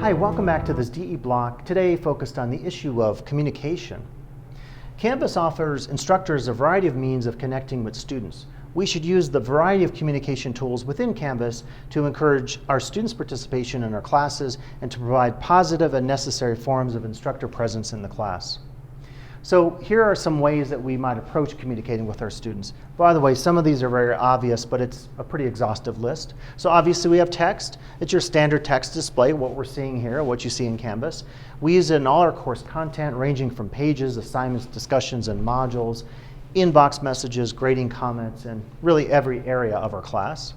Hi, welcome back to this DE block, today focused on the issue of communication. Canvas offers instructors a variety of means of connecting with students. We should use the variety of communication tools within Canvas to encourage our students' participation in our classes and to provide positive and necessary forms of instructor presence in the class. So here are some ways that we might approach communicating with our students. By the way, some of these are very obvious, but it's a pretty exhaustive list. So obviously we have text. It's your standard text display, what we're seeing here, what you see in Canvas. We use it in all our course content, ranging from pages, assignments, discussions, and modules, inbox messages, grading comments, and really every area of our class.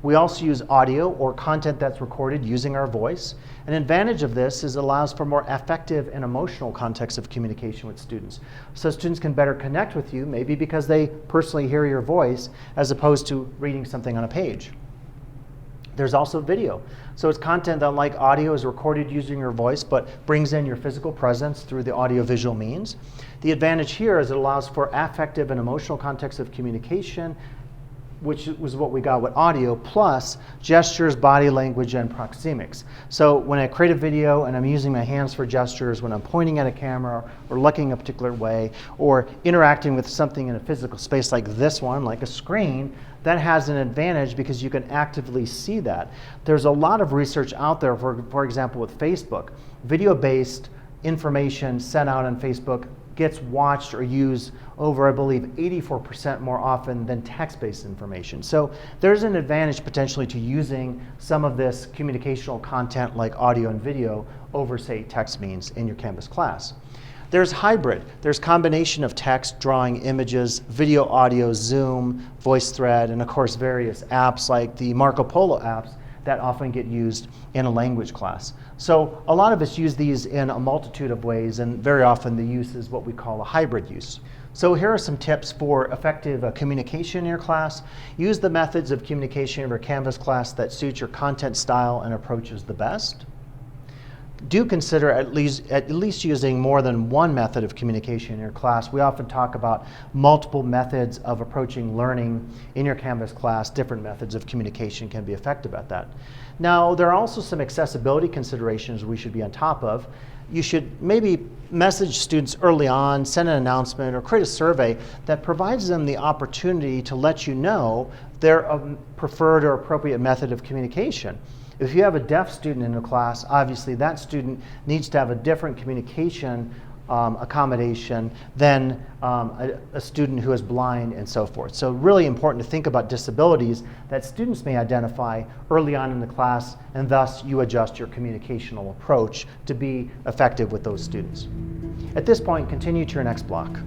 We also use audio or content that's recorded using our voice. An advantage of this is it allows for more effective and emotional context of communication with students. So students can better connect with you, maybe because they personally hear your voice as opposed to reading something on a page. There's also video. So it's content that, like audio, is recorded using your voice but brings in your physical presence through the audiovisual means. The advantage here is it allows for affective and emotional context of communication, which was what we got with audio, plus gestures, body language, and proxemics. So when I create a video and I'm using my hands for gestures, when I'm pointing at a camera or looking a particular way, or interacting with something in a physical space like this one, like a screen, that has an advantage because you can actively see that. There's a lot of research out there, for example, with Facebook. Video-based information sent out on Facebook gets watched or used over, I believe, 84% more often than text-based information. So there's an advantage potentially to using some of this communicational content like audio and video over, say, text means in your Canvas class. There's hybrid. There's combination of text, drawing, images, video, audio, Zoom, VoiceThread, and of course various apps like the Marco Polo apps that often get used in a language class. So a lot of us use these in a multitude of ways, and very often the use is what we call a hybrid use. So here are some tips for effective communication in your class. Use the methods of communication in your Canvas class that suit your content style and approaches the best. Do consider at least using more than one method of communication in your class. We often talk about multiple methods of approaching learning in your Canvas class. Different methods of communication can be effective at that. Now, there are also some accessibility considerations we should be on top of. You should maybe message students early on, send an announcement, or create a survey that provides them the opportunity to let you know their preferred or appropriate method of communication. If you have a deaf student in a class, obviously that student needs to have a different communication accommodation than a student who is blind and so forth. So really important to think about disabilities that students may identify early on in the class, and thus you adjust your communicational approach to be effective with those students. At this point, continue to your next block.